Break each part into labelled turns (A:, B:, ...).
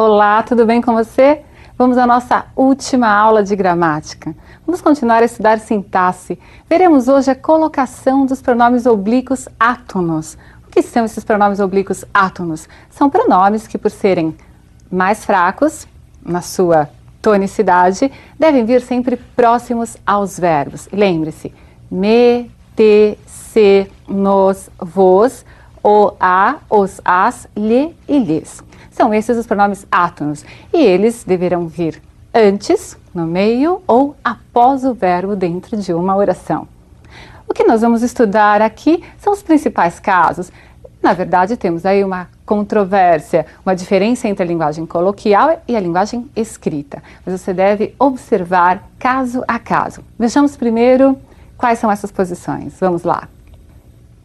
A: Olá, tudo bem com você? Vamos à nossa última aula de gramática. Vamos continuar a estudar sintaxe. Veremos hoje a colocação dos pronomes oblíquos átonos. O que são esses pronomes oblíquos átonos? São pronomes que, por serem mais fracos na sua tonicidade, devem vir sempre próximos aos verbos. Lembre-se, me, te, se, nos, vos, o, a, os, as, lhe e lhes. São esses os pronomes átonos e eles deverão vir antes, no meio ou após o verbo dentro de uma oração. O que nós vamos estudar aqui são os principais casos. Na verdade, temos aí uma controvérsia, uma diferença entre a linguagem coloquial e a linguagem escrita. Mas você deve observar caso a caso. Vejamos primeiro quais são essas posições. Vamos lá.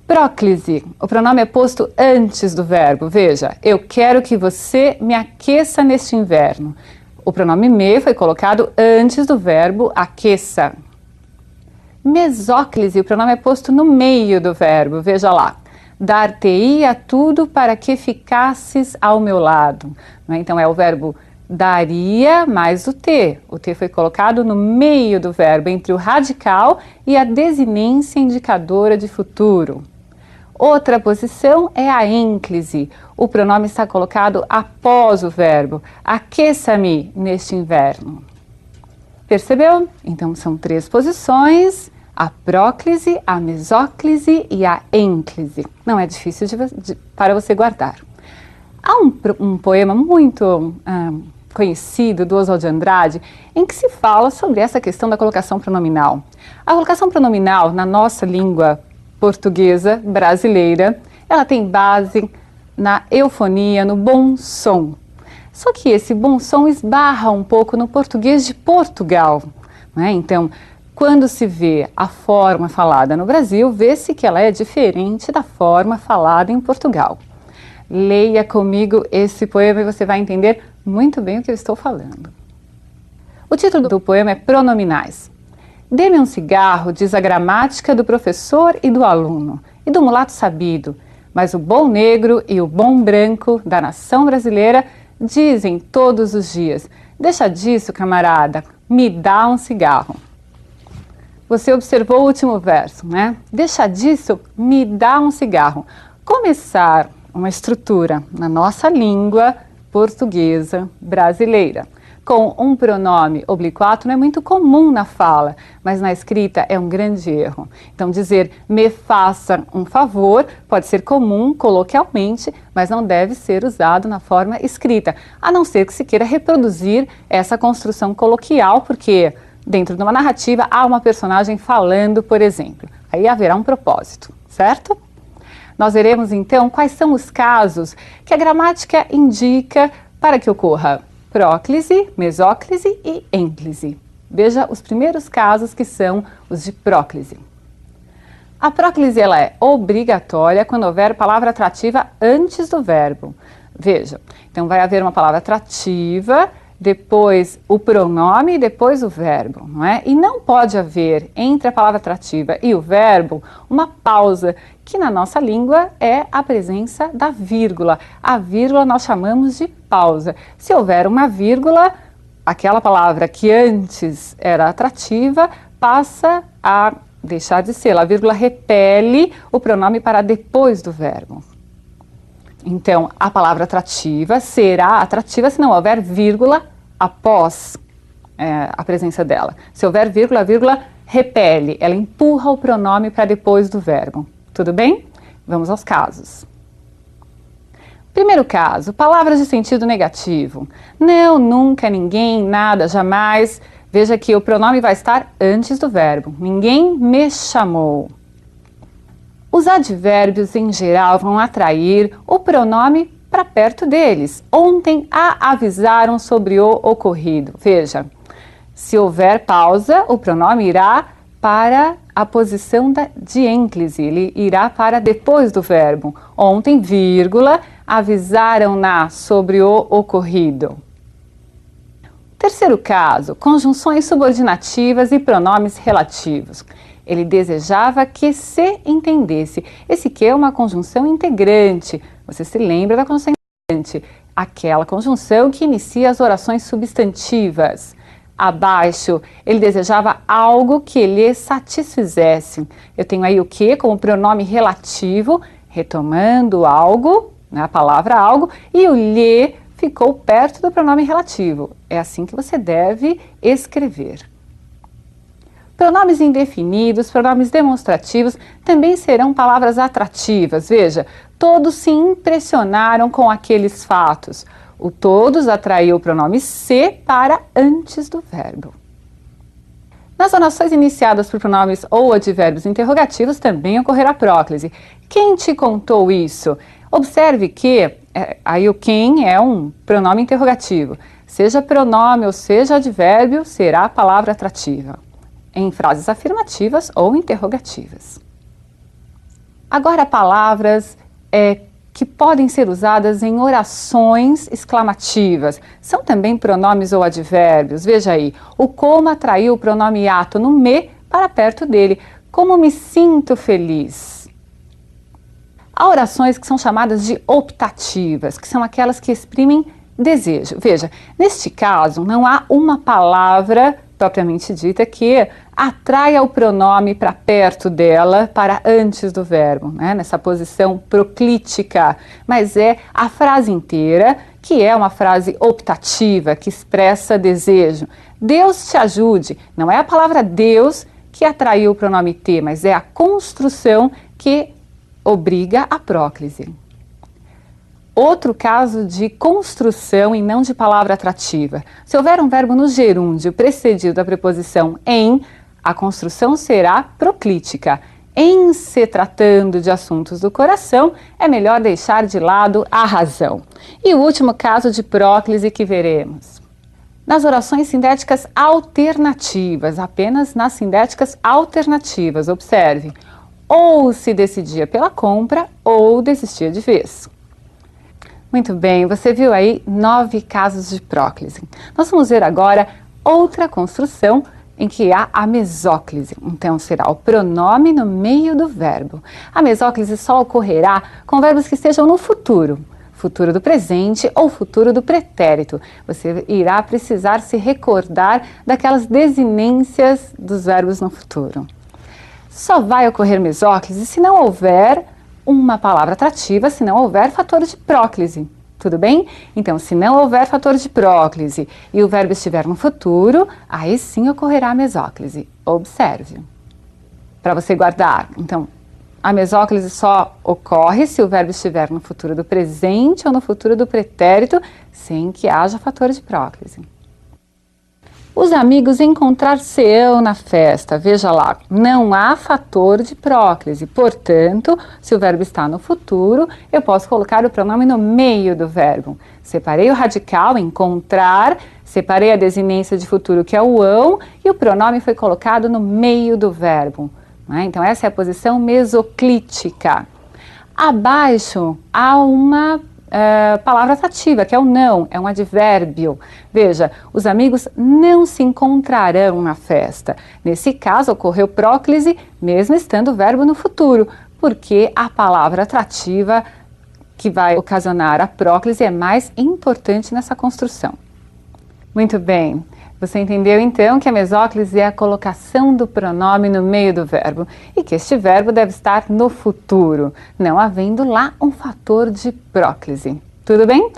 A: Próclise. O pronome é posto antes do verbo. Veja, eu quero que você me aqueça neste inverno. O pronome me foi colocado antes do verbo aqueça. Mesóclise. O pronome é posto no meio do verbo. Veja lá. Dar-te-ia tudo para que ficasses ao meu lado. Então é o verbo daria mais o te. O te foi colocado no meio do verbo, entre o radical e a desinência indicadora de futuro. Outra posição é a ênclise. O pronome está colocado após o verbo. Aqueça-me neste inverno. Percebeu? Então são três posições: a próclise, a mesóclise e a ênclise. Não é difícil para você guardar. Há um poema muito conhecido do Oswald de Andrade em que se fala sobre essa questão da colocação pronominal. A colocação pronominal na nossa língua portuguesa brasileira, ela tem base na eufonia, no bom som. Só que esse bom som esbarra um pouco no português de Portugal, né? Então, quando se vê a forma falada no Brasil, vê-se que ela é diferente da forma falada em Portugal. Leia comigo esse poema e você vai entender muito bem o que eu estou falando. O título do poema é Pronominais. Dê-me um cigarro, diz a gramática do professor e do aluno, e do mulato sabido, mas o bom negro e o bom branco da nação brasileira dizem todos os dias: deixa disso, camarada, me dá um cigarro. Você observou o último verso, né? Deixa disso, me dá um cigarro. Começar uma estrutura na nossa língua portuguesa brasileira com um pronome oblíquo átono é muito comum na fala, mas na escrita é um grande erro. Então dizer me faça um favor pode ser comum coloquialmente, mas não deve ser usado na forma escrita, a não ser que se queira reproduzir essa construção coloquial, porque dentro de uma narrativa há uma personagem falando, por exemplo. Aí haverá um propósito, certo? Nós veremos então quais são os casos que a gramática indica para que ocorra próclise, mesóclise e ênclise. Veja os primeiros casos, que são os de próclise. A próclise ela é obrigatória quando houver palavra atrativa antes do verbo. Veja, então vai haver uma palavra atrativa, depois o pronome e depois o verbo, não é? E não pode haver entre a palavra atrativa e o verbo uma pausa, que na nossa língua é a presença da vírgula. A vírgula nós chamamos de pausa. Se houver uma vírgula, aquela palavra que antes era atrativa passa a deixar de ser. A vírgula repele o pronome para depois do verbo. Então, a palavra atrativa será atrativa se não houver vírgula após a presença dela. Se houver vírgula, a vírgula repele, ela empurra o pronome para depois do verbo. Tudo bem? Vamos aos casos. Primeiro caso, palavras de sentido negativo. Não, nunca, ninguém, nada, jamais. Veja que o pronome vai estar antes do verbo. Ninguém me chamou. Os advérbios, em geral, vão atrair o pronome para perto deles. Ontem a avisaram sobre o ocorrido. Veja, se houver pausa, o pronome irá para a posição de ênclise, ele irá para depois do verbo. Ontem, vírgula, avisaram-na sobre o ocorrido. Terceiro caso, conjunções subordinativas e pronomes relativos. Ele desejava que se entendesse. Esse que é uma conjunção integrante. Você se lembra da conjunção integrante? aquela conjunção que inicia as orações substantivas. Abaixo, ele desejava algo que lhe satisfizesse. Eu tenho aí o que como pronome relativo, retomando algo, né, a palavra algo, e o lhe ficou perto do pronome relativo. É assim que você deve escrever. Pronomes indefinidos, pronomes demonstrativos, também serão palavras atrativas. Veja, todos se impressionaram com aqueles fatos. O todos atraiu o pronome se para antes do verbo. Nas orações iniciadas por pronomes ou advérbios interrogativos também ocorrerá próclise. Quem te contou isso? Observe que aí o quem é um pronome interrogativo. Seja pronome ou seja advérbio, será a palavra atrativa, em frases afirmativas ou interrogativas. Agora, palavras que podem ser usadas em orações exclamativas. São também pronomes ou advérbios. Veja aí, o como atraiu o pronome átono me para perto dele. Como me sinto feliz. Há orações que são chamadas de optativas, que são aquelas que exprimem desejo. Veja, neste caso, não há uma palavra propriamente dita que atraia o pronome para perto dela, para antes do verbo, né? Nessa posição proclítica, mas é a frase inteira, que é uma frase optativa, que expressa desejo. Deus te ajude, não é a palavra Deus que atraiu o pronome te, mas é a construção que obriga a próclise. Outro caso de construção e não de palavra atrativa. Se houver um verbo no gerúndio precedido da preposição em, a construção será proclítica. Em se tratando de assuntos do coração, é melhor deixar de lado a razão. E o último caso de próclise que veremos. Nas orações sindéticas alternativas, apenas nas sindéticas alternativas, observe. Ou se decidia pela compra ou desistia de vez. Muito bem, você viu aí 9 casos de próclise. Nós vamos ver agora outra construção em que há a mesóclise. Então será o pronome no meio do verbo. A mesóclise só ocorrerá com verbos que estejam no futuro. Futuro do presente ou futuro do pretérito. Você irá precisar se recordar daquelas desinências dos verbos no futuro. Só vai ocorrer mesóclise se não houver uma palavra atrativa, se não houver fator de próclise. Tudo bem? Então, se não houver fator de próclise e o verbo estiver no futuro, aí sim ocorrerá a mesóclise. Observe. Para você guardar. Então, a mesóclise só ocorre se o verbo estiver no futuro do presente ou no futuro do pretérito, sem que haja fator de próclise. Os amigos encontrar-se-ão na festa. Veja lá, não há fator de próclise. Portanto, se o verbo está no futuro, eu posso colocar o pronome no meio do verbo. Separei o radical, encontrar, separei a desinência de futuro, que é o ão, e o pronome foi colocado no meio do verbo. Então, essa é a posição mesoclítica. Abaixo, há uma palavra atrativa, que é o não, é um advérbio. Veja, os amigos não se encontrarão na festa. Nesse caso, ocorreu próclise, mesmo estando o verbo no futuro, porque a palavra atrativa que vai ocasionar a próclise é mais importante nessa construção. Muito bem. Você entendeu então que a mesóclise é a colocação do pronome no meio do verbo e que este verbo deve estar no futuro, não havendo lá um fator de próclise. Tudo bem?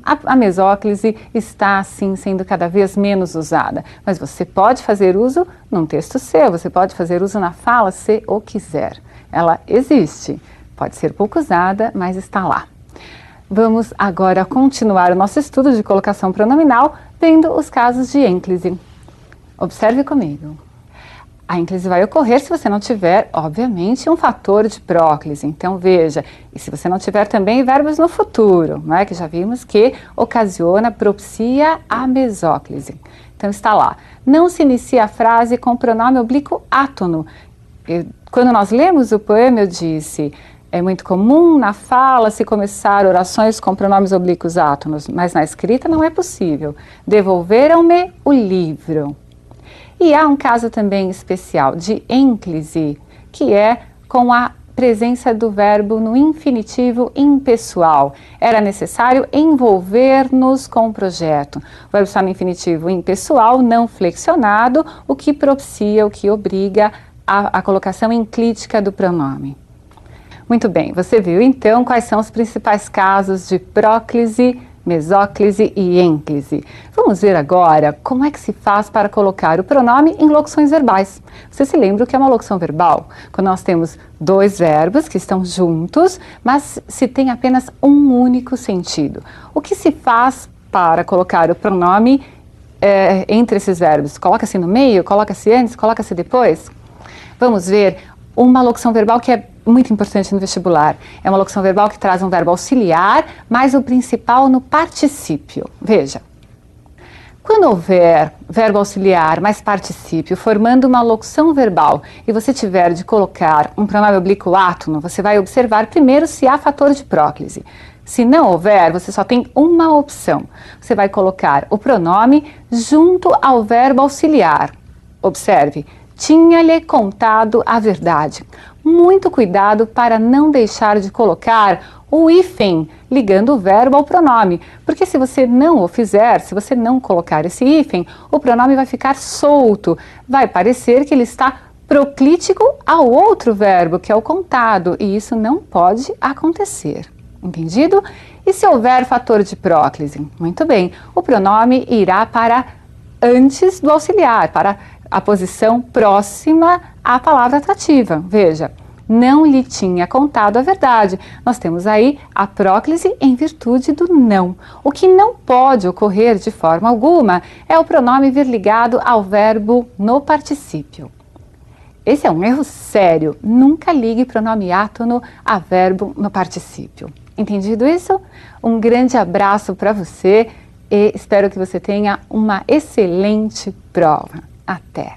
A: A mesóclise está assim sendo cada vez menos usada, mas você pode fazer uso num texto seu, você pode fazer uso na fala se o quiser. Ela existe, pode ser pouco usada, mas está lá. Vamos agora continuar o nosso estudo de colocação pronominal, vendo os casos de ênclise. Observe comigo. A ênclise vai ocorrer se você não tiver, obviamente, um fator de próclise. Então, veja, e se você não tiver também verbos no futuro, não é? Que já vimos que ocasiona, propicia a mesóclise. Então, está lá. Não se inicia a frase com o pronome oblíquo átono. Quando nós lemos o poema, eu disse... É muito comum na fala se começar orações com pronomes oblíquos átonos, mas na escrita não é possível. Devolveram-me o livro. E há um caso também especial de ênclise, que é com a presença do verbo no infinitivo impessoal. Era necessário envolver-nos com o projeto. O verbo está no infinitivo impessoal, não flexionado, o que propicia, o que obriga a colocação enclítica do pronome. Muito bem, você viu então quais são os principais casos de próclise, mesóclise e ênclise. Vamos ver agora como é que se faz para colocar o pronome em locuções verbais. Você se lembra o que é uma locução verbal? Quando nós temos dois verbos que estão juntos, mas se tem apenas um único sentido. O que se faz para colocar o pronome entre esses verbos? Coloca-se no meio? Coloca-se antes? Coloca-se depois? Vamos ver uma locução verbal que é muito importante no vestibular. É uma locução verbal que traz um verbo auxiliar, mas o principal no particípio. Veja, quando houver verbo auxiliar mais particípio formando uma locução verbal e você tiver de colocar um pronome oblíquo átono, você vai observar primeiro se há fator de próclise. Se não houver, você só tem uma opção. Você vai colocar o pronome junto ao verbo auxiliar. Observe, tinha-lhe contado a verdade. Muito cuidado para não deixar de colocar o hífen ligando o verbo ao pronome, porque se você não o fizer, se você não colocar esse hífen, o pronome vai ficar solto, vai parecer que ele está proclítico ao outro verbo, que é o contado, e isso não pode acontecer. Entendido? E se houver fator de próclise? Muito bem, o pronome irá para antes do auxiliar, para a posição próxima à palavra atrativa. Veja, não lhe tinha contado a verdade. Nós temos aí a próclise em virtude do não. O que não pode ocorrer de forma alguma é o pronome vir ligado ao verbo no particípio. Esse é um erro sério. Nunca ligue pronome átono a verbo no particípio. Entendido isso? Um grande abraço para você e espero que você tenha uma excelente prova. Até!